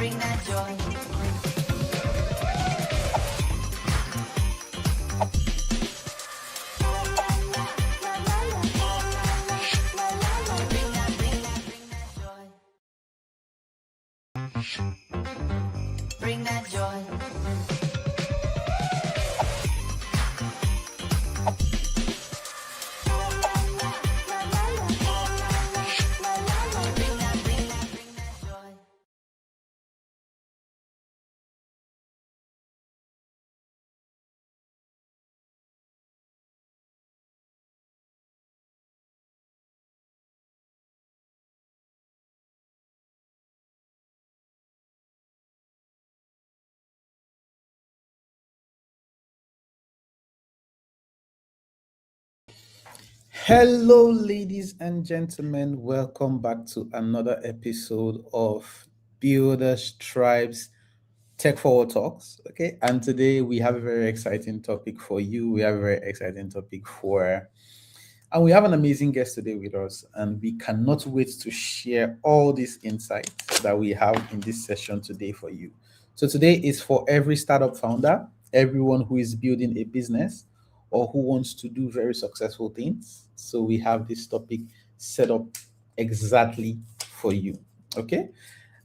Bring that joy. Hello, ladies and gentlemen. Welcome back to another episode of Builders Tribes Tech Forward Talks. Okay, and today we have a very exciting topic for you. We have a very exciting topic and we have an amazing guest today with us, and we cannot wait to share all these insights that we have in this session today for you. So, today is for every startup founder, everyone who is building a business or who wants to do very successful things. So, we have this topic set up exactly for you. Okay.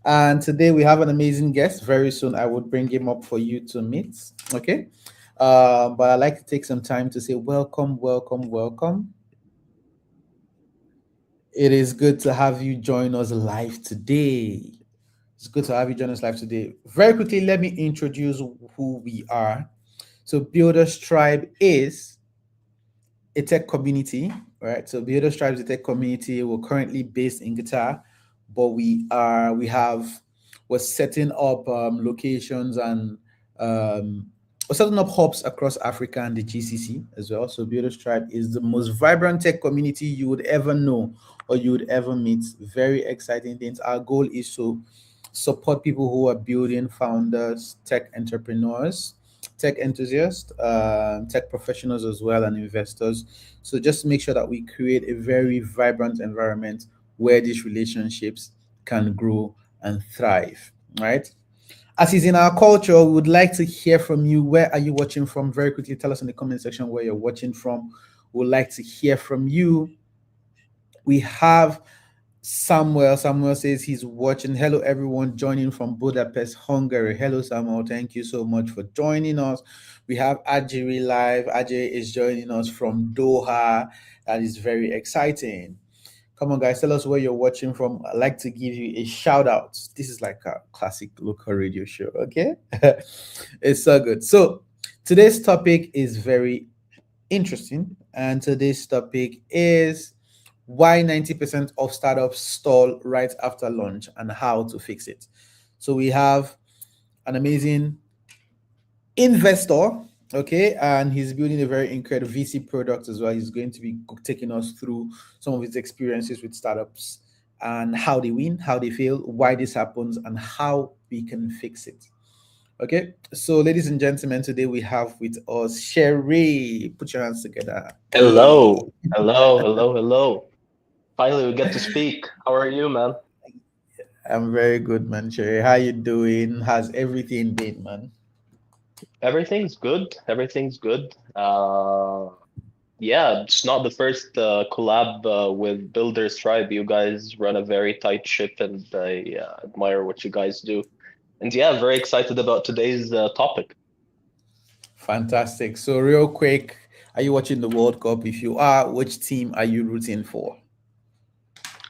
And today we have an amazing guest. Very soon I would bring him up for you to meet. Okay. But I'd like to take some time to say welcome, welcome, welcome. It is good to have you join us live today. It's good to have you join us live today. Very quickly, let me introduce who we are. So, Builders Tribe is a tech community, right? So Builder Tribes is a tech community. We're currently based in Qatar, but we're setting up locations and we're setting up hubs across Africa and the GCC as well. So Builder Tribe is the most vibrant tech community you would ever know or you would ever meet. Very exciting things. Our goal is to support people who are building founders, tech entrepreneurs, tech enthusiasts, tech professionals as well, and investors. So just make sure that we create a very vibrant environment where these relationships can grow and thrive. Right. As is in our culture, we would like to hear from you. Where are you watching from? Very quickly, tell us in the comment section where you're watching from. We'd like to hear from you. We have Samuel. Samuel says he's watching. Hello, everyone joining from Budapest, Hungary. Hello, Samuel. Thank you so much for joining us. We have Ajay live. Ajay is joining us from Doha. That is very exciting. Come on, guys, tell us where you're watching from. I'd like to give you a shout out. This is like a classic local radio show, okay? It's so good. So, today's topic is very interesting, and today's topic is why 90% of startups stall right after launch and how to fix it. So we have an amazing investor, okay, and he's building a very incredible VC product as well. He's going to be taking us through some of his experiences with startups and how they win, how they fail, why this happens, and how we can fix it. Okay, so ladies and gentlemen, today we have with us Sheraie. Put your hands together. Hey. Hello, hello, hello, hello. Finally, we get to speak. How are you, man? I'm very good, man. Sheraie, how you doing? How's everything been, man? Everything's good. Everything's good. Yeah, it's not the first collab with Builders Tribe. You guys run a very tight ship, and I admire what you guys do. And yeah, very excited about today's topic. Fantastic. So, real quick, are you watching the World Cup? If you are, which team are you rooting for?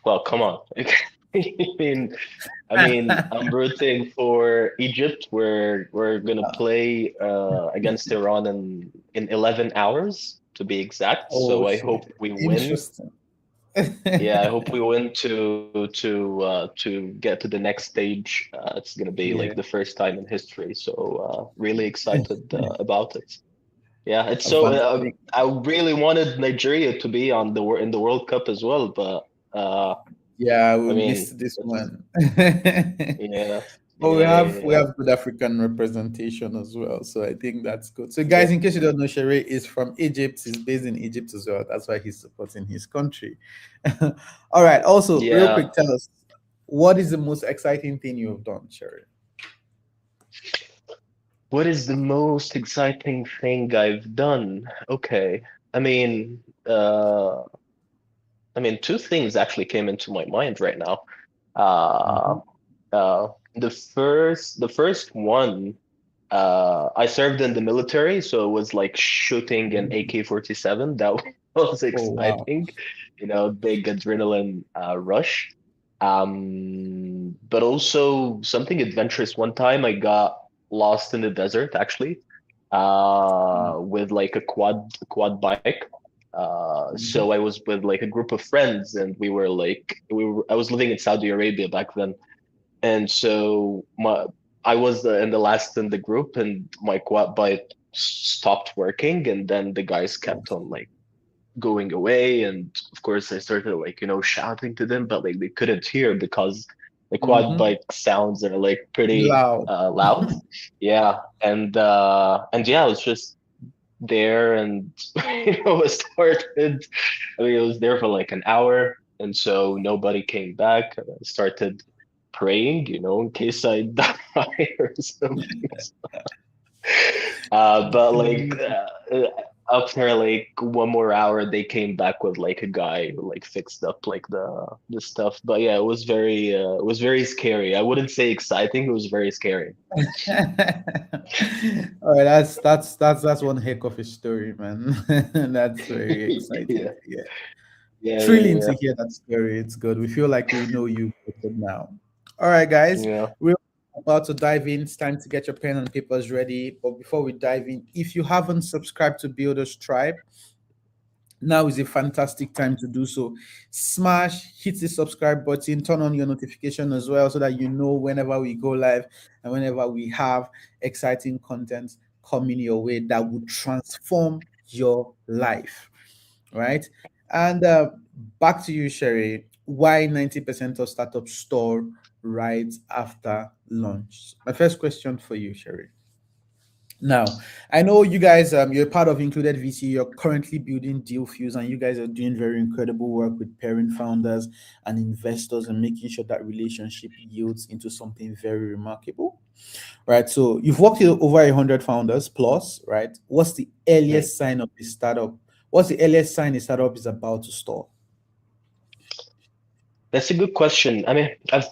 Well, come on. I mean, I'm rooting for Egypt. We're gonna play against Iran in 11 hours to be exact. Oh So I shit! hope we win. Interesting. Yeah, I hope we win to get to the next stage. It's gonna be like Yeah. the first time in history. So really excited about it. Yeah, it's so. Fantastic. I really wanted Nigeria to be on in the World Cup as well, but Yeah, I we mean, missed this it's one. yeah, But yeah, yeah, we yeah. have good African representation as well, so I think that's good. So, Yeah. guys, in case you don't know, Sheraie is from Egypt. He's based in Egypt as well. That's why he's supporting his country. All right. Also, real Yeah. quick, tell us what is the most exciting thing you have done, Sheraie? What is the most exciting thing I've done? Okay. I mean, uh, two things actually came into my mind right now. Uh, Mhm. the first one, I served in the military, so it was like shooting an AK-47. That was Oh wow. exciting, big adrenaline rush. But also something adventurous. One time I got lost in the desert, actually, with like a quad bike. So Mhm. I was with like a group of friends, and I was living in Saudi Arabia back then, and so I was in the last in the group, and my quad bike stopped working, and then the guys kept on like going away, and of course I started like shouting to them, but like they couldn't hear because the quad Mhm. bike sounds are like pretty Loud. loud. Yeah, and yeah, I was just there, and it started. I mean, it was there for like an hour, and so nobody came back. And I started praying, in case I die or something. But like after like one more hour, they came back with like a guy who like fixed up like the stuff. But yeah, it was very scary. I wouldn't say exciting. It was very scary. All right, that's one heck of a story, man. That's very exciting Yeah, to hear. yeah, Thrilling yeah, to hear that story. It's good. We feel like we know you better now. All right, guys, yeah. we're about to dive in. It's time to get your pen and papers ready. But before we dive in, if you haven't subscribed to Builders Tribe, now is a fantastic time to do so. Smash, hit the subscribe button, turn on your notification as well so that you know whenever we go live and whenever we have exciting content coming your way that will transform your life, right? And back to you, Sherry. Why 90% of startups store right after launch? My first question for you, Sherry. Now, I know you guys, you're part of Included VC. You're currently building Dealfuze, and you guys are doing very incredible work with parent founders and investors and making sure that relationship yields into something very remarkable, right? So you've worked with over 100 founders plus, right? What's the Mm. earliest sign of a startup? What's the earliest sign a startup is about to stall? That's a good question. I mean,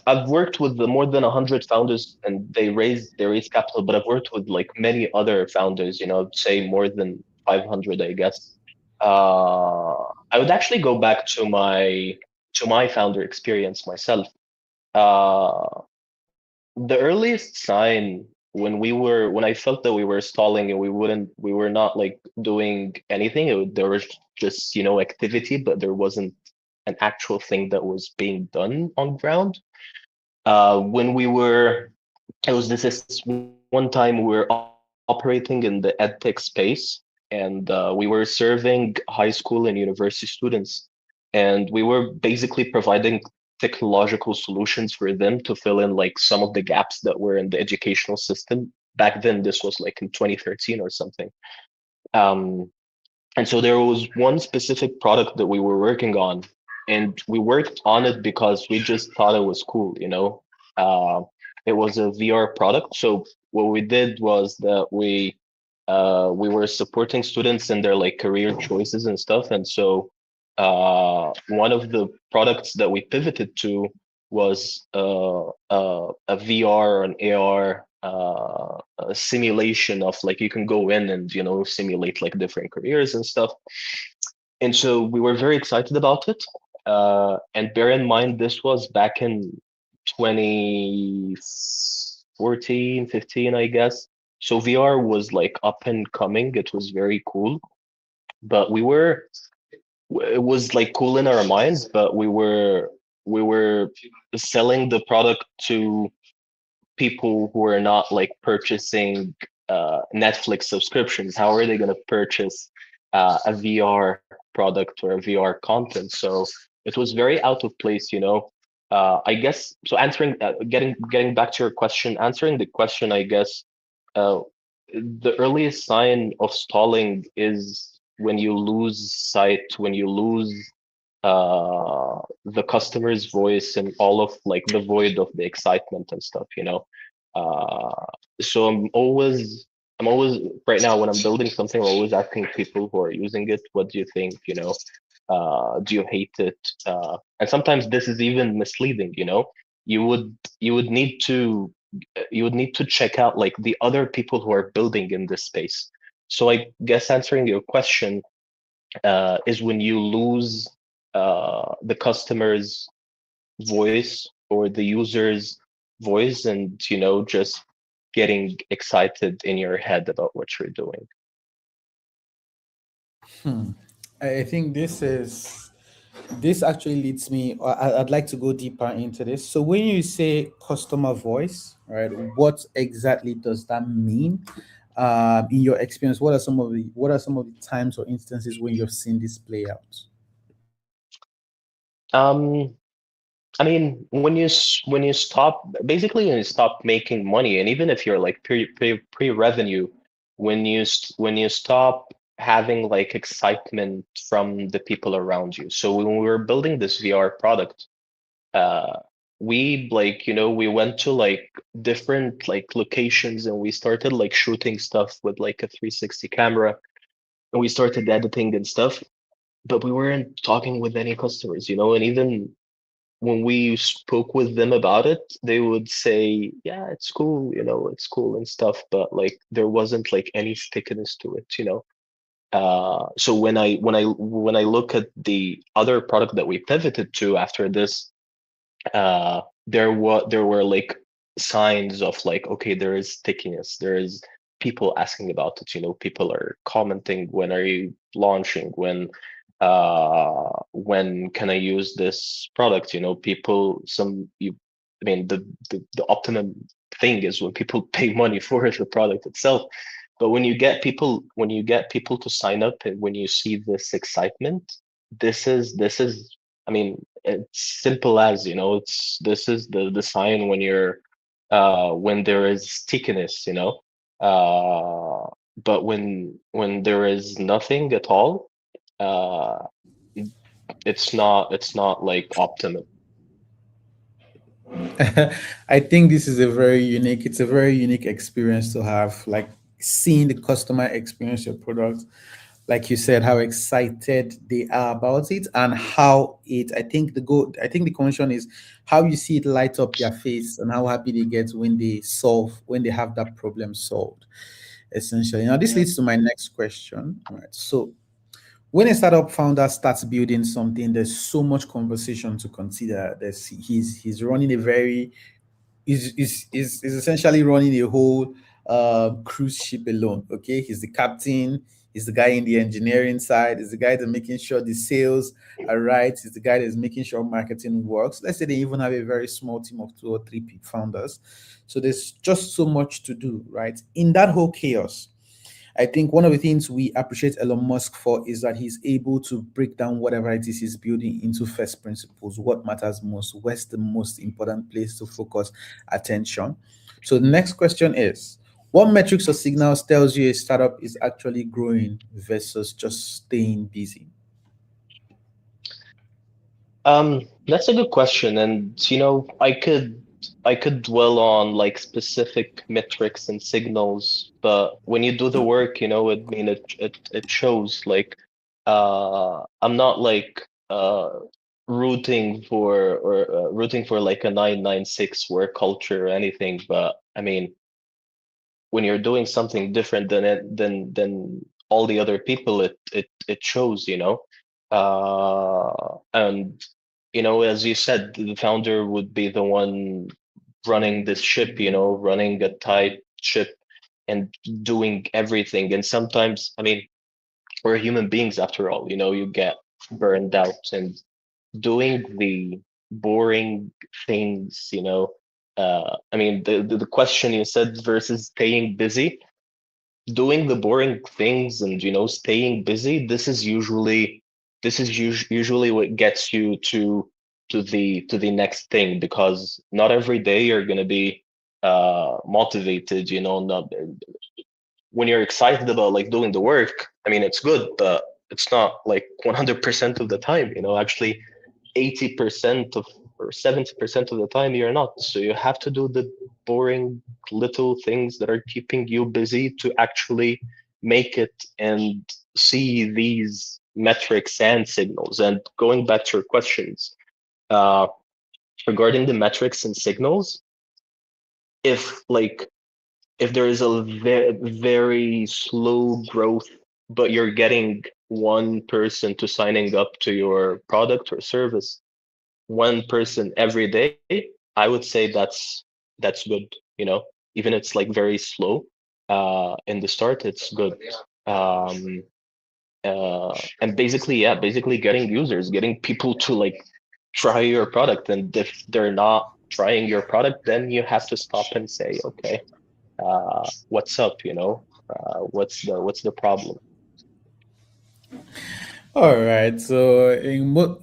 I've worked with the more than 100 founders, and they raised capital, but I've worked with like many other founders. I'd say more than 500, I guess. I would actually go back to my founder experience myself. Uh, the earliest sign when I felt that we were stalling and we were not like doing anything. There was just activity, but there wasn't an actual thing that was being done on ground. When we were it was this one time we were operating in the edtech space, and we were serving high school and university students, and we were basically providing technological solutions for them to fill in like some of the gaps that were in the educational system. Back then, this was like in 2013 or something. Um, and so there was one specific product that we were working on, and we worked on it because we just thought it was cool. Uh, it was a VR product. So what we did was that we were supporting students in their like career choices and stuff. And so one of the products that we pivoted to was a VR or an AR a simulation of like you can go in and simulate like different careers and stuff. And so we were very excited about it. And bear in mind, this was back in 2014, 15, I guess. So VR was like up and coming. It was very cool, but it was like cool in our minds, but we were selling the product to people who are not like purchasing Netflix subscriptions. How are they going to purchase a VR product or a VR content? So it was very out of place. I guess so. Getting back to your question, answering the question, I guess uh, the earliest sign of stalling is when you lose sight, when you lose the customer's voice and all of like the void of the excitement and stuff. Uh, so I'm always right now when I'm building something, I'm always asking people who are using it, what do you think? Do you hate it? And sometimes this is even misleading. You would need to check out like the other people who are building in this space. So I guess answering your question is when you lose the customer's voice or the user's voice, and just getting excited in your head about what you're doing. Hmm. I think this actually leads me. I'd like to go deeper into this. So when you say customer voice, right, what exactly does that mean? In your experience, what are some of the times or instances when you've seen this play out? um when you stop, basically when you stop making money, and even if you're like pre-revenue, when you stop having like excitement from the people around you. So when we were building this VR product, uh we went to like different like locations, and we started like shooting stuff with like a 360 camera, and we started editing and stuff, but we weren't talking with any customers, and even when we spoke with them about it, they would say, yeah, it's cool, it's cool and stuff, but like there wasn't like any stickiness to it. So when I look at the other product that we pivoted to after this, there were like signs of like, okay, there is stickiness, there is people asking about it, people are commenting, when are you launching, when can I use this product, people, some you I mean the optimum thing is when people pay money for the product itself. But when you get people to sign up, and when you see this excitement, this is I mean, it's simple as, this is the sign when there is stickiness. Uh, but when there is nothing at all, uh, it's not like optimum. I think this is a very unique. It's a very unique experience to have, like seeing the customer experience your product, like you said, how excited they are about it, and how it. I think the goal. I think the convention is how you see it light up their face and how happy they get when they have that problem solved. Essentially, now this Yeah. leads to my next question. All right, so when a startup founder starts building something, there's so much conversation to consider. He's running a very is essentially running a whole cruise ship alone. Okay, he's the captain. He's the guy in the engineering side. He's the guy that's making sure the sales are right. He's the guy that's making sure marketing works. Let's say they even have a very small team of two or three founders. So there's just so much to do, right? In that whole chaos, I think one of the things we appreciate Elon Musk for is that he's able to break down whatever it is he's building into first principles. What matters most? Where's the most important place to focus attention? So the next question is, what metrics or signals tells you a startup is actually growing versus just staying busy? That's a good question, and I could dwell on like specific metrics and signals, but when you do the work, it shows. Like, I'm not like rooting for like a 996 work culture or anything, but I mean, when you're doing something different than all the other people, it shows. And as you said, the founder would be the one running this ship, running a tight ship and doing everything. And sometimes, I mean, we're human beings after all, you get burned out, and doing the boring things, I mean, the question you said versus staying busy, doing the boring things and staying busy, this is usually what gets you to the next thing, because not every day you're going to be motivated, not when you're excited about like doing the work. I mean, it's good, but it's not like 100% of the time, actually 80% of or 70% of the time you're not. So you have to do the boring little things that are keeping you busy to actually make it and see these metrics and signals. And going back to your questions, uh, regarding the metrics and signals, if like if there is a very slow growth, but you're getting one person to signing up to your product or service, one person every day, I would say that's good. You know, even it's like very slow in the start, it's good. Um, and basically, yeah, basically getting users, getting people to like try your product, and if they're not trying your product, then you have to stop and say, okay, what's up, you know, what's the problem. All right. So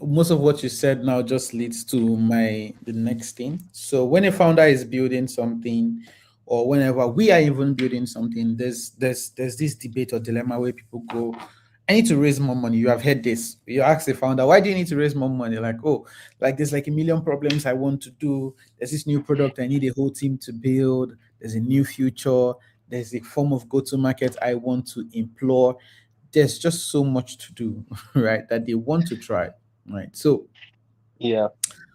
most of what you said now just leads to my the next thing. So when a founder is building something, or whenever we are even building something, there's this debate or dilemma where people go, I need to raise more money. You have heard this. You ask the founder, why do you need to raise more money? Like, oh, like there's like a million problems I want to do. There's this new product I need a whole team to build. There's a new future. There's a form of go-to-market I want to employ. There's just so much to do, right? That they want to try, right? So, Yeah,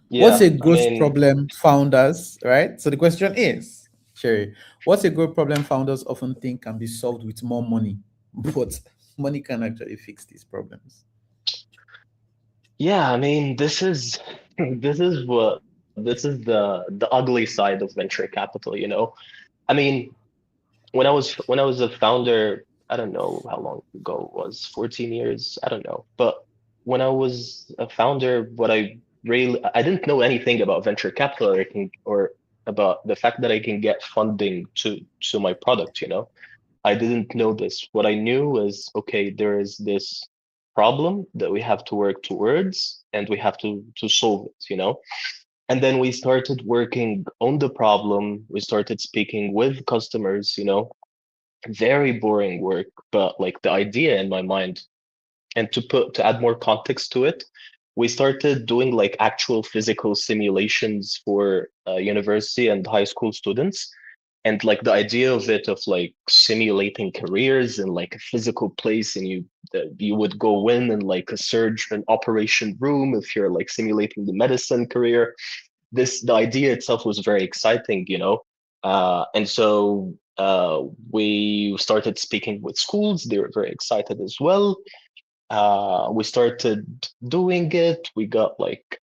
what's yeah. a I growth mean, problem founders, right? So the question is, Sherry, what's a growth problem founders often think can be solved with more money, but money can actually fix these problems? yeah. I mean, this is this is the ugly side of venture capital. You know, I mean, when I was a founder, I don't know how long ago it was, 14 years, I don't know. But when I was a founder, what I didn't know anything about venture capital or about the fact that I can get funding to my product, you know. I didn't know this. What I knew was, okay, there is this problem that we have to work towards and we have to solve it, you know. And then we started working on the problem. We started speaking with customers, you know, very boring work, but like the idea in my mind. And to add more context to it, we started doing like actual physical simulations for university and high school students. And like the idea of it, of like simulating careers in like a physical place, and you would go in and like a surge an operation room if you're like simulating the medicine career. The idea itself was very exciting, you know. And so we started speaking with schools. They were very excited as well. We started doing it. We got like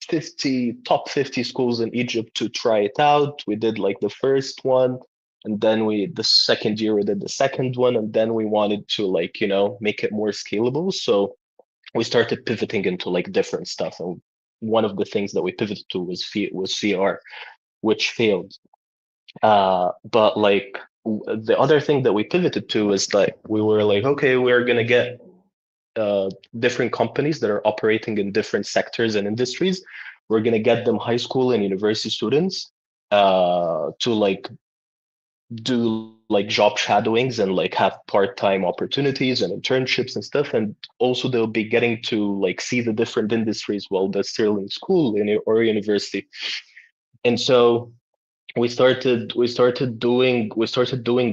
50 top 50 schools in Egypt to try it out. We did like the first one, and then the second year we did the second one, and then we wanted to like, you know, make it more scalable. So we started pivoting into like different stuff. And one of the things that we pivoted to was VR, which failed. But like the other thing that we pivoted to is like we were like, okay, we're gonna get different companies that are operating in different sectors and industries. We're gonna get them high school and university students to like do like job shadowings and like have part-time opportunities and internships and stuff. And also they'll be getting to like see the different industries while they're still in school or university. And so we started doing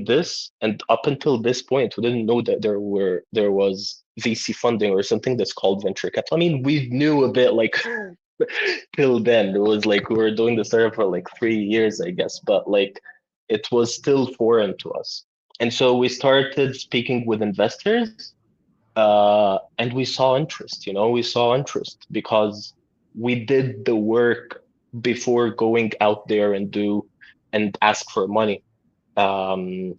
this, and up until this point we didn't know that there was VC funding or something that's called venture capital. I mean, we knew a bit like till then. It was like we were doing the startup for like 3 years, I guess, but like it was still foreign to us. And so we started speaking with investors, and we saw interest. You know, we saw interest because we did the work before going out there and ask for money. And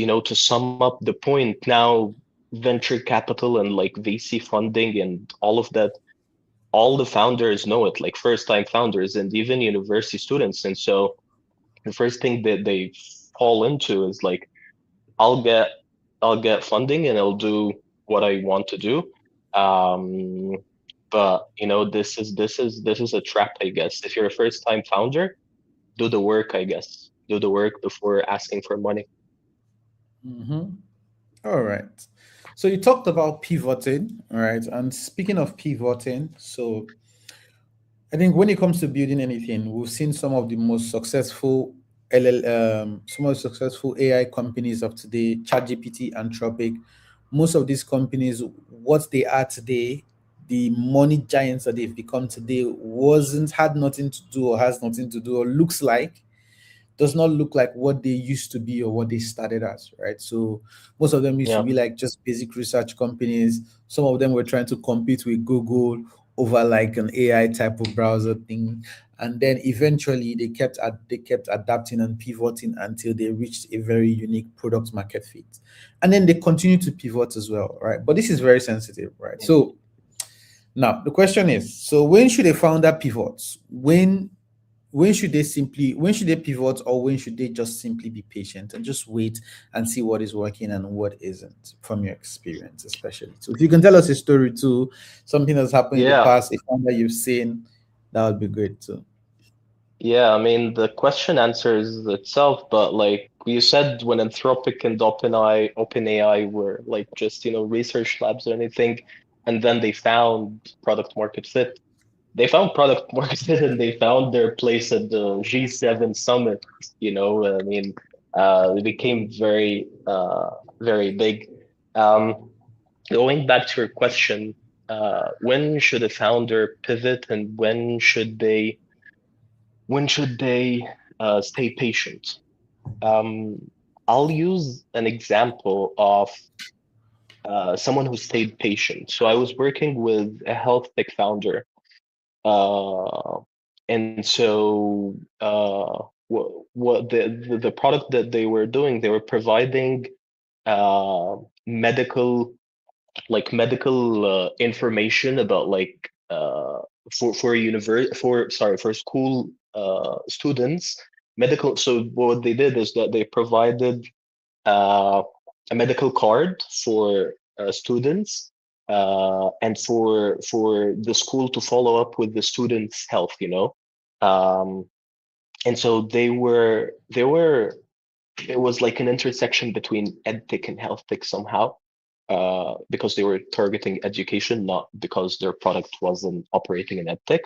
you know, to sum up the point, now venture capital and like VC funding and all of that, all the founders know it, like first time founders and even university students. And so the first thing that they fall into is like, I'll get I'll get funding and I'll do what I want to do. Um, but you know, this is a trap, I guess. If you're a first time founder, do the work, I guess. Do the work before asking for money. Mm-hmm. All right. So you talked about pivoting, all right? And speaking of pivoting, so I think when it comes to building anything, we've seen some of the most successful some of the successful AI companies of today, ChatGPT, Anthropic, most of these companies, what they are today, the money giants that they've become today, wasn't had nothing to do or has nothing to do or looks like does not look like what they used to be or what they started as, right? So most of them used to Yeah. be like just basic research companies. Some of them were trying to compete with Google over like an AI type of browser thing. And then eventually they kept adapting and pivoting until they reached a very unique product market fit. And then they continue to pivot as well, right? But this is very sensitive, right? Yeah. So now the question is, so when should a founder pivot? When should they pivot, or when should they just simply be patient and just wait and see what is working and what isn't, from your experience especially? So if you can tell us a story too, something that's happened in the Yeah. past, a founder you've seen, that would be great too. Yeah, I mean, the question answers itself, but like you said, when Anthropic and OpenAI were like just, research labs or anything, and then they found product market fit. They found product market fit and they found their place at the G7 summit, I mean, they became very big. Um, Going back to your question, when should a founder pivot and when should they stay patient? Um, I'll use an example of someone who stayed patient. So I was working with a health tech founder, uh, and so what the product that they were doing, they were providing uh, medical medical information about for for school students, medical. So what they did is that they provided uh, a medical card for students, and for the school to follow up with the students' health, um, and so they were it was like an intersection between edtech and health tech somehow, because they were targeting education, not because their product wasn't operating in edtech.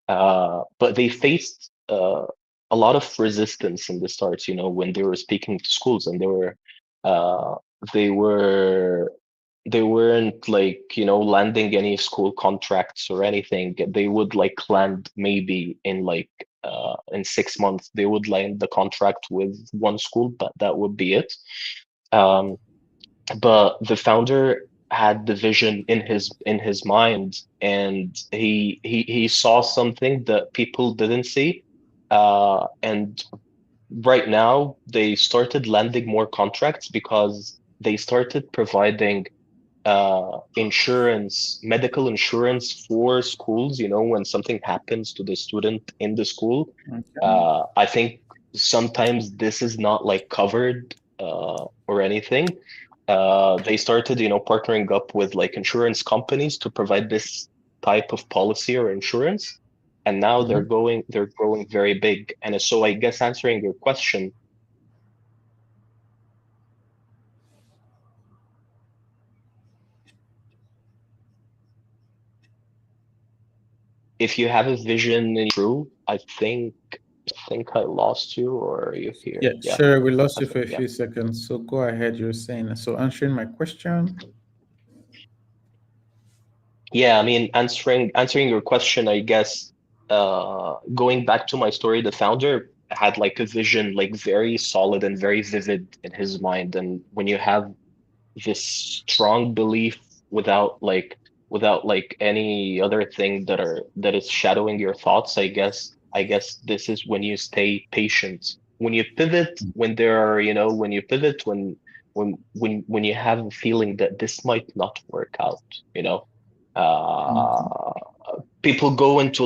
But they faced a lot of resistance in the start, when they were speaking to schools, and uh, they were they weren't landing any school contracts or anything. They would land maybe in 6 months they would land the contract with one school, but that would be it. um, but the founder had the vision in his mind, and he saw something that people didn't see. And right now they started landing more contracts because they started providing medical insurance for schools. When something happens to the student in the school, Okay. I think sometimes this is not covered or anything. They started, partnering up with insurance companies to provide this type of policy or insurance, and now Mhm. they're growing very big. And so I guess answering your question, if you have a vision and true, I think I lost you, or are you here? Yeah, Yeah, sure. We lost I you think for a yeah. few seconds. So go ahead. You're saying, so answering my question. Yeah, I mean, answering your question, I guess, going back to my story, the founder had a vision very solid and very vivid in his mind. And when you have this strong belief without any other thing that is shadowing your thoughts, I guess this is when you stay patient. When you pivot, when you pivot, when you have a feeling that this might not work out, you know Mhm. uh people go into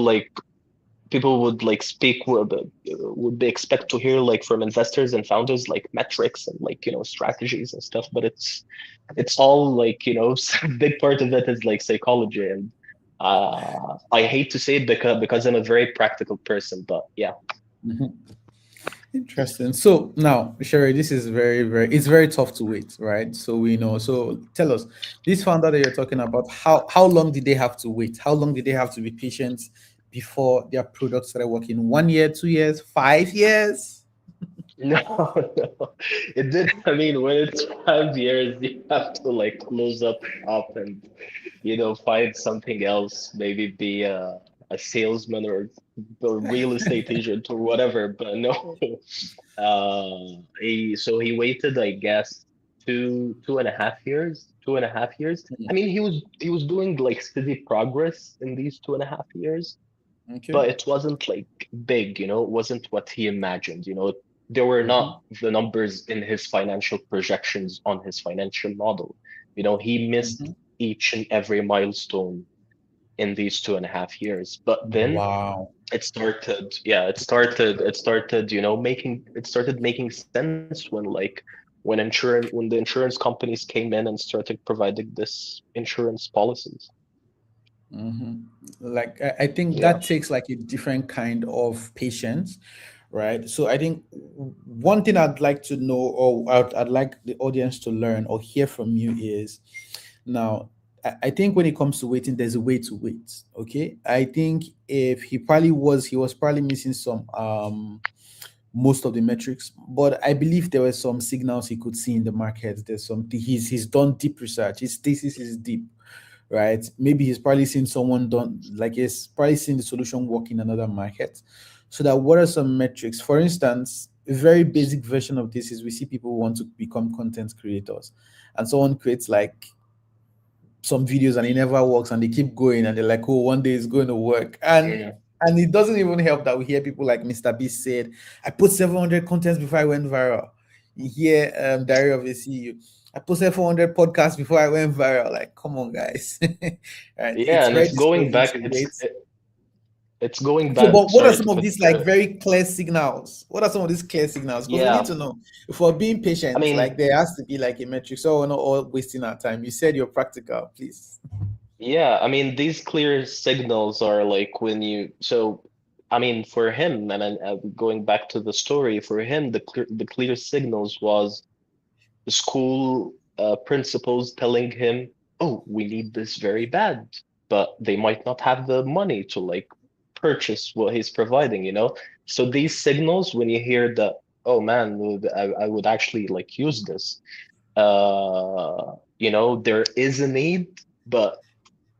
people would speak would they expect to hear from investors and founders metrics and strategies and stuff, but it's all a big part of it is psychology. And I hate to say it because I'm a very practical person, but yeah. Mhm. Interesting. So now, Sherry, this is it's very tough to wait, right? So we know. So tell us, this founder that you're talking about, how long did they have to wait? How long did they have to be patient before their product started working? 1 year, 2 years, 5 years? No, no. It did. I mean, when it's 5 years, you have to like close up shop and find something else. Maybe be a salesman or a real estate agent or whatever. But no, he waited, I guess, 2.5 years. 2.5 years. I Mm. mean, he was doing like steady progress in these 2.5 years, Okay. but it wasn't like big, it wasn't what he imagined, there were Mm-hmm. not the numbers in his financial projections on his financial model. He missed Mm-hmm. each and every milestone in these 2.5 years. But then Wow. it started making sense when the insurance companies came in and started providing this insurance policies. Hmm. Like I think Yeah. that takes like a different kind of patience, right? So I think one thing I'd like to know, or I'd like the audience to learn or hear from you is now. I think when it comes to waiting, there's a way to wait. Okay, I think if he was probably missing some most of the metrics, but I believe there were some signals he could see in the market. There's some he's done deep research. His thesis is deep, right? Maybe he's probably seen someone done like he's probably seen the solution work in another market. So that what are some metrics? For instance, a very basic version of this is we see people who want to become content creators, and someone creates like some videos and it never works and they keep going and they're like, oh, one day it's going to work. And it doesn't even help that we hear people like Mr. Beast said, I put 700 contents before I went viral. You hear Diary of a CEO. I posted 400 podcasts before I went viral. Like, come on, guys. Right. Yeah, It's and very it's going discouraging back. to It's wait. it's going So, back. but what are Sorry some to of cut. these like very clear signals? What are some of these clear signals? Because we need Yeah, to know if we're being I patient, like mean, there has to be like a metric. So we're not all wasting our time. You said you're practical, please. yeah, I mean, these clear signals are like when you. So, I mean, for him, and going back to the story, for him, the clear signals was the school principals telling him, "Oh, we need this very bad," but they might not have the money to like purchase what he's providing, So these signals, when you hear that, oh man, I would actually like use this. There is a need, but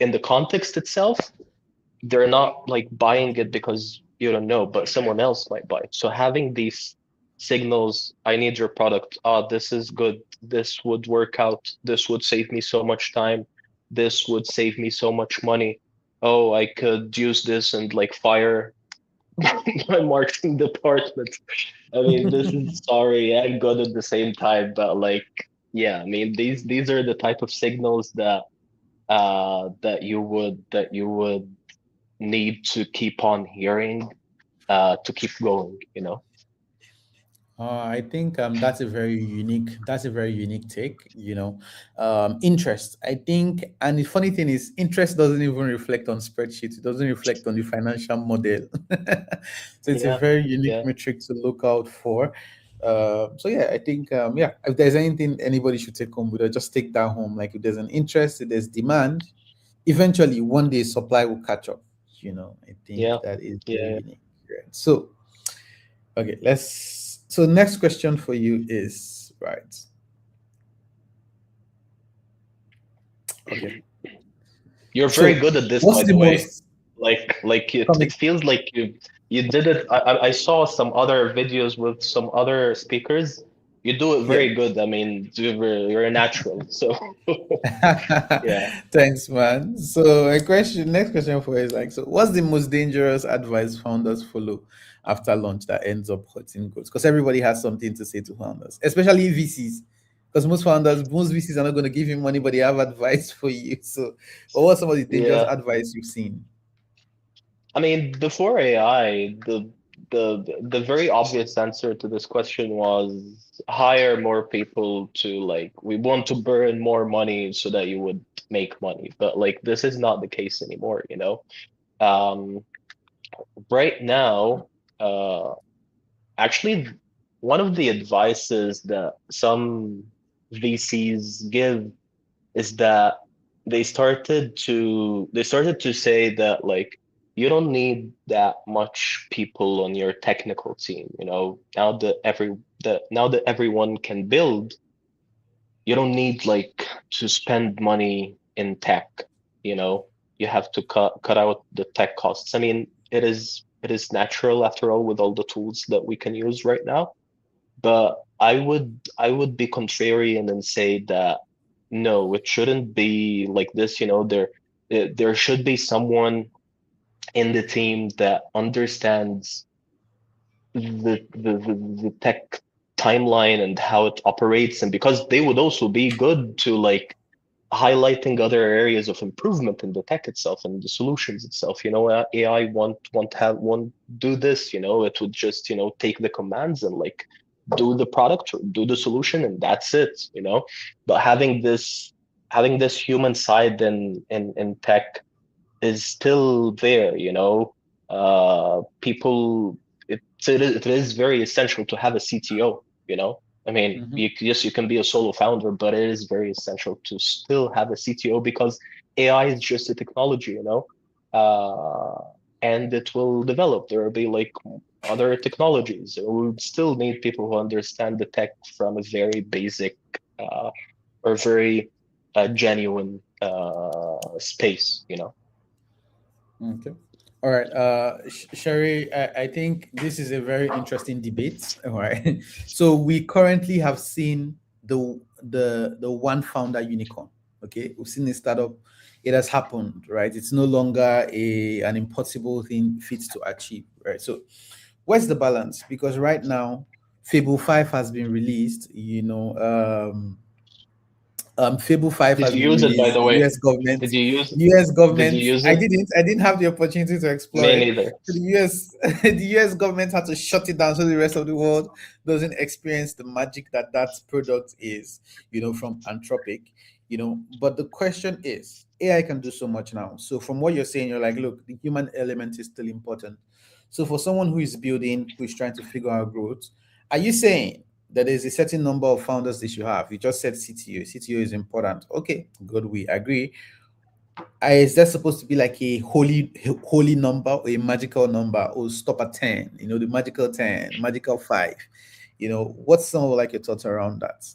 in the context itself, they're not like buying it because you don't know, but someone else might buy it. So having these signals, I need your product. Oh, this is good. This would work out. This would save me so much time. This would save me so much money. Oh, I could use this and like fire my marketing department. I mean, this is sorry and good at the same time, but like, yeah, I mean, these are the type of signals that you would need to keep on hearing to keep going. I think that's a very unique take, interest. I think, and the funny thing is, interest doesn't even reflect on spreadsheets, it doesn't reflect on the financial model. So it's a Yeah, very unique yeah, metric to look out for. So yeah, I think yeah, if there's anything anybody should take home with it, just take that home. Like if there's an interest, if there's demand, eventually one day supply will catch up. I think yeah, that is very yeah. unique. Yeah. So okay, so next question for you is right. Okay. You're very So good at this, what's by the the way. most Like it common feels like you did it. I saw some other videos with some other speakers. You do it yeah. very good. I mean, you're a natural. So yeah. Thanks, man. So a question next question for you is like, so what's the most dangerous advice founders follow after launch that ends up hurting growth? Because everybody has something to say to founders, especially VCs. Because most VCs are not going to give you money, but they have advice for you. So, but what's some of the dangerous Yeah. advice you've seen? I mean, before AI, the very obvious answer to this question was hire more people to like we want to burn more money so that you would make money. But like this is not the case anymore. Um, right now, uh, actually, one of the advices that some VCs give is that they started to say that like you don't need that much people on your technical team. Now that that everyone can build, you don't need like to spend money in tech, you know. You have to cut out the tech costs. I mean, it is natural after all with all the tools that we can use right now. But I would be contrarian and say that no, it shouldn't be like this, you know. There should be someone in the team that understands the tech timeline and how it operates, and because they would also be good to like highlighting other areas of improvement in the tech itself and the solutions itself. You know, AI won't do this. You know, it would just take the commands and like do the product or do the solution, and that's it. You know, but having this human side in tech is still there. You know, people. It is very essential to have a CTO. You know, I mean, Mhm. yes, you can be a solo founder, but it is very essential to still have a CTO because AI is just a technology, and it will develop. There will be like other technologies. We would still need people who understand the tech from a very basic or very genuine space, Okay. All right. Sherry, I think this is a very interesting debate. All right. So we currently have seen the one founder unicorn. Okay. We've seen a startup. It has happened, right? It's no longer an impossible thing fit to achieve, right? So where's the balance? Because right now, Fable 5 has been released, Fable 5 Did has you been use it, by released. the The way? US government, Did you use US did you government, use I it? didn't have the opportunity to explore Me it. neither. So the US, the US government had to shut it down so the rest of the world doesn't experience the magic that that product is, from Anthropic, But the question is, AI can do so much now. So from what you're saying, you're like, look, the human element is still important. So for someone who is building, who is trying to figure out growth, are you saying that there's a certain number of founders they should have? You just said CTO. CTO is important. Okay, good. We agree. Is that supposed to be like a holy number or a magical number or stop at 10? The magical 10, magical 5. What's some of like your thoughts around that?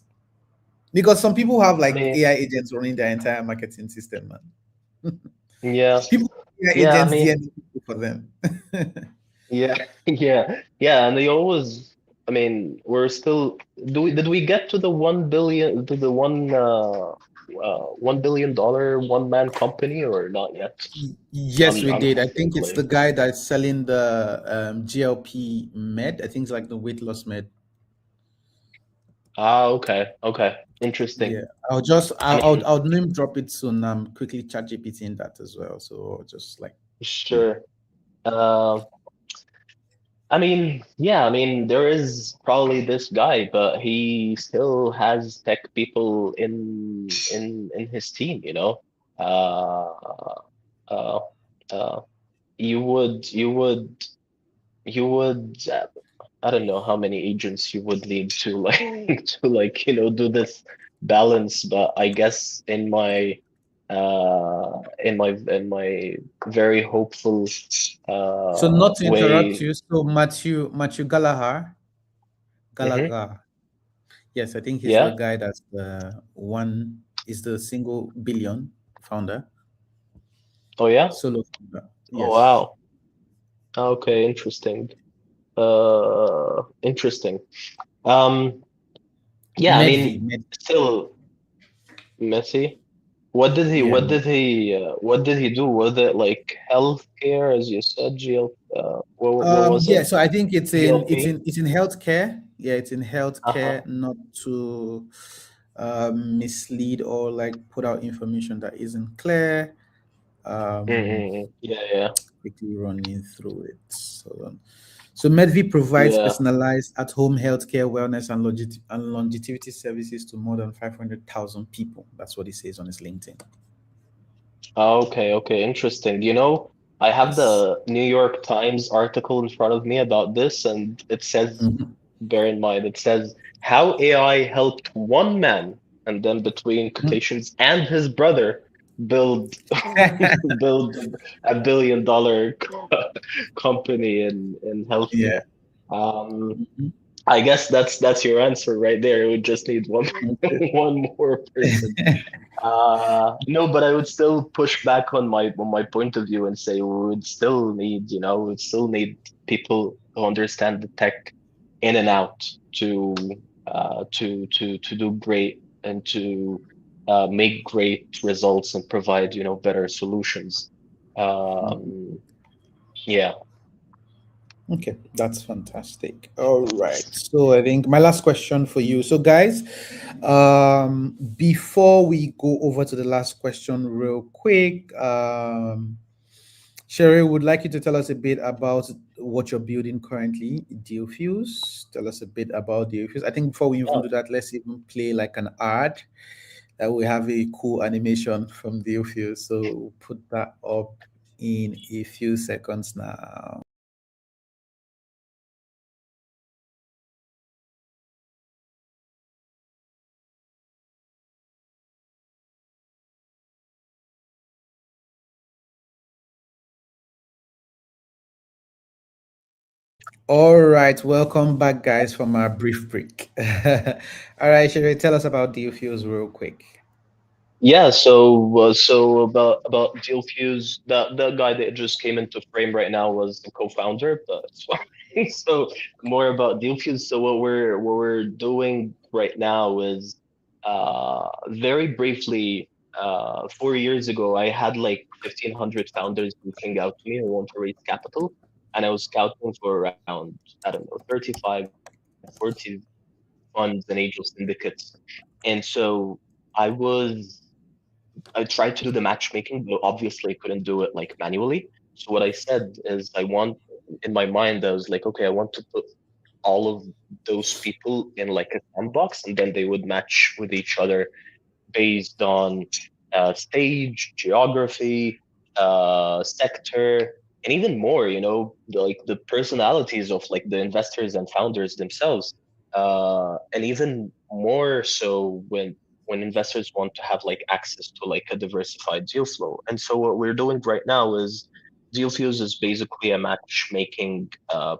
Because some people have I like mean, AI agents running their entire marketing system, man. yeah, People AI yeah. I agents mean, DM people for them. yeah, yeah. And they always. I mean, we're still. Did we get to the 1 billion to the $1 billion one man company or not yet? Yes, we I'm did. I think it's the like, guy that's selling the GLP med. I think it's like the weight loss med. okay, okay, interesting. Yeah, I'll just I mean, I'll name drop it soon. I'm quickly chat GPT in that as well. So just like see. sure. Uh, I mean, yeah, I mean, there is probably this guy, but he still has tech people in his team, you know. Uh, uh, uh, you would you would you would I don't know how many agents you would need to like to like do this balance, but I guess in my very hopeful So not to interrupt way. you. So Matthew Hmm. Gallagher. Yes, I think he's the Yeah. guy that's the one is the single billion founder, Oh yeah. solo founder. Oh Yes, wow. Okay, interesting. Interesting. Um, yeah, I Medvi. mean, still messy. What did he do? Was it like healthcare, as you said, what was Yeah, it? so I think GLP? it's in healthcare. Yeah, it's in Uh-huh. healthcare, not to mislead or like put out information that isn't clear. Um, Mm-mm. Yeah, yeah, quickly running through it. So Medvi provides yeah. personalized at-home healthcare, wellness, and longevity services to more than 500,000 people. That's what he says on his LinkedIn. Okay, okay, interesting. I have Yes. the New York Times article in front of me about this, and it says, Mhm. bear in mind, it says how AI helped one man, and then between quotations, and his brother build build $1 billion company in healthcare. Yeah. Um, Mhm. I guess that's your answer right there. It would just need one Okay. one more person. No, but I would still push back on my point of view and say we would still need, we would still need people who understand the tech in and out to to do great and to make great results and provide, better solutions. Um, yeah. Okay, that's fantastic. All right. So I think my last question for you. So guys, before we go over to the last question real quick, Sherry would like you to tell us a bit about what you're building currently, Dealfuze. Tell us a bit about Dealfuze. I think before we even Oh, do that, let's even play like an ad that we have a cool animation from Dealfuze. So we'll put that up in a few seconds now. All right, welcome back, guys, from our brief break. All right, Sherry, tell us about Dealfuze real quick. yeah, so about Dealfuse, the guy that just came into frame right now was the co-founder, but it's fine. So more about Dealfuse. So what we're doing right now is very briefly, 4 years ago I had like 1,500 founders reaching out to me who want to raise capital, and I was scouting for around, I don't know, 35, 40 funds and angel syndicates. And so I was I tried to do the matchmaking, but obviously I couldn't do it like manually. So what I said is I want, in my mind, I was like, okay, I want to put all of those people in like a sandbox, and then they would match with each other based on stage, geography, sector, and even more. Like the personalities of like the investors and founders themselves, and even more so when investors want to have like access to like a diversified deal flow. And so what we're doing right now is Dealfuse is basically a matchmaking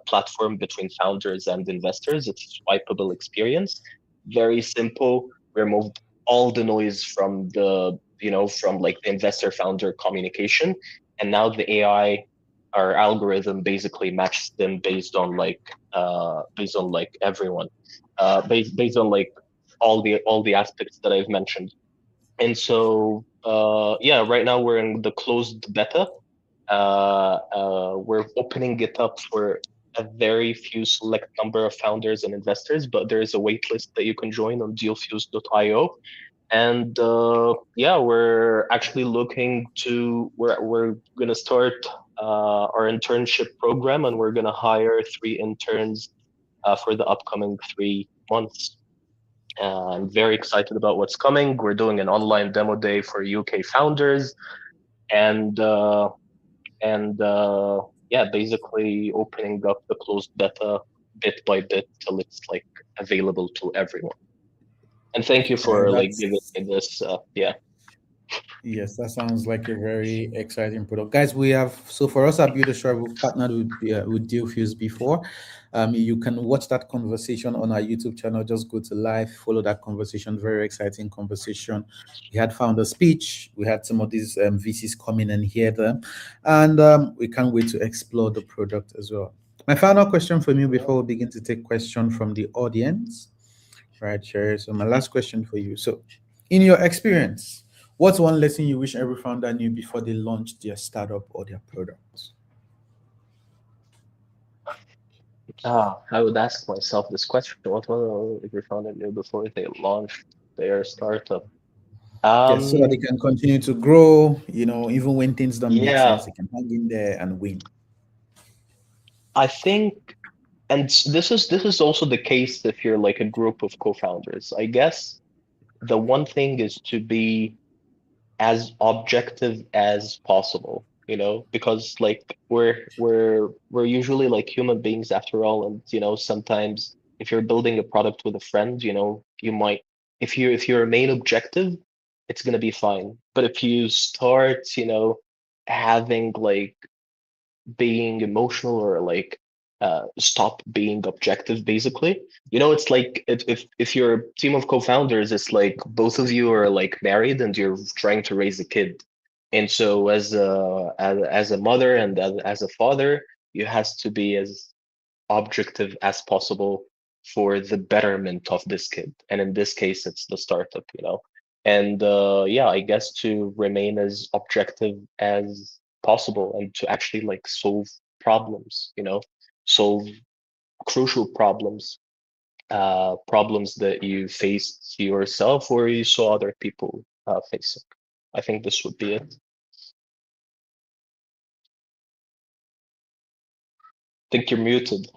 platform between founders and investors. It's a swipeable experience, very simple. We removed all the noise from from like the investor founder communication, and now the AI, our algorithm, basically matches them based on like everyone, based on like all the aspects that I've mentioned. And so yeah, right now we're in the closed beta. We're opening it up for a very few select number of founders and investors, but there is a waitlist that you can join on dealfuse.io. And yeah, we're actually looking to we're gonna start our internship program, and we're gonna hire 3 interns for the upcoming 3 months. I'm very excited about what's coming. We're doing an online demo day for UK founders, and yeah, basically opening up the closed beta bit by bit till it's like available to everyone. And thank you All right, for like giving that's me this. Yeah. yes, that sounds like a very exciting product, guys. We have so for us at Build a Shop, we've partnered with Dealfuse before. You can watch that conversation on our YouTube channel. Just go to live, follow that conversation. Very exciting conversation. We had founder speech. We had some of these VCs come in and hear them, and we can't wait to explore the product as well. My final question from you before we begin to take questions from the audience, right, Sherry? So my last question for you. So, in your experience, what's one lesson you wish every founder knew before they launched their startup or their product? I would ask myself this question: what will every founder do before they launch their startup? Yes, so that they Um, can continue to grow, even when things don't make yeah, sense, they can hang in there and win. I think, and this is also the case if you're like a group of co-founders. I guess the one thing is to be as objective as possible, because like we're usually like human beings after all. And sometimes if you're building a product with a friend, you might, if you're a main objective, it's going to be fine. But if you start having like being emotional or like stop being objective, basically. It's like if your team of co-founders is like both of you are like married and you're trying to raise a kid, and so as a mother and as a father, you has to be as objective as possible for the betterment of this kid. And in this case, it's the startup. And yeah, I guess to remain as objective as possible and to actually like solve problems, solve crucial problems, problems that you faced yourself or you saw other people facing. I think this would be it. Think you're muted.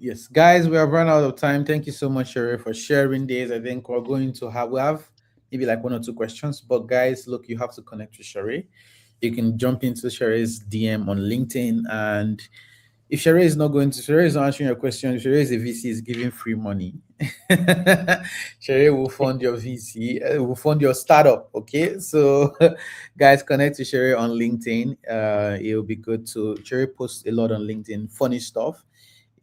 Yes, guys, we have run out of time. Thank you so much, Sheraie, for sharing this. I think we have maybe like one or two questions, but guys, look, you have to connect with Sheraie. You can jump into Sheraie's DM on LinkedIn, and if Sheraie is not answering your question, if Sheraie is a VC, is giving free money. Sheraie will fund your VC, will fund your startup. Okay, so guys, connect to Sheraie on LinkedIn. It'll be good to Sheraie posts a lot on LinkedIn, funny stuff,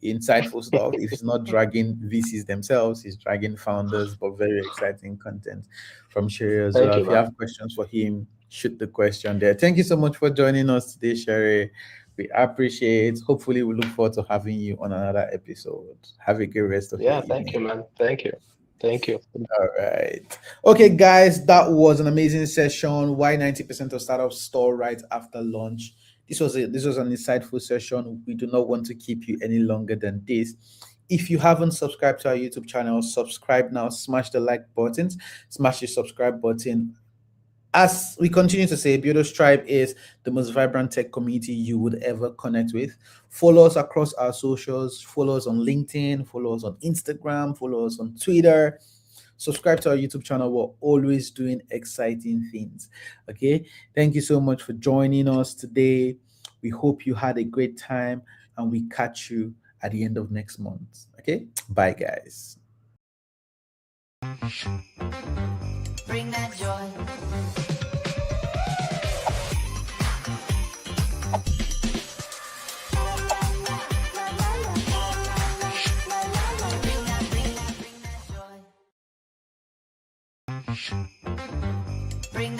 insightful stuff. If he's not dragging VCs themselves, he's dragging founders, but very exciting content from Sheraie as Thank well. you, If you man. have questions for him, shoot the question there. Thank you so much for joining us today, Sheraie. We appreciate it. Hopefully, we look forward to having you on another episode. Have a great rest of your Yeah, thank evening. you, man. Thank you. Thank you. All right. Okay, guys, that was an amazing session. Why 90% of startups stall right after launch? This was an insightful session. We do not want to keep you any longer than this. If you haven't subscribed to our YouTube channel, subscribe now. Smash the like buttons. Smash the subscribe button. As we continue to say, Builders Tribe is the most vibrant tech community you would ever connect with. Follow us across our socials. Follow us on LinkedIn. Follow us on Instagram. Follow us on Twitter. Subscribe to our YouTube channel. We're always doing exciting things. Okay. Thank you so much for joining us today. We hope you had a great time, and we catch you at the end of next month. Okay. Bye, guys. Bring that joy. Bring that joy.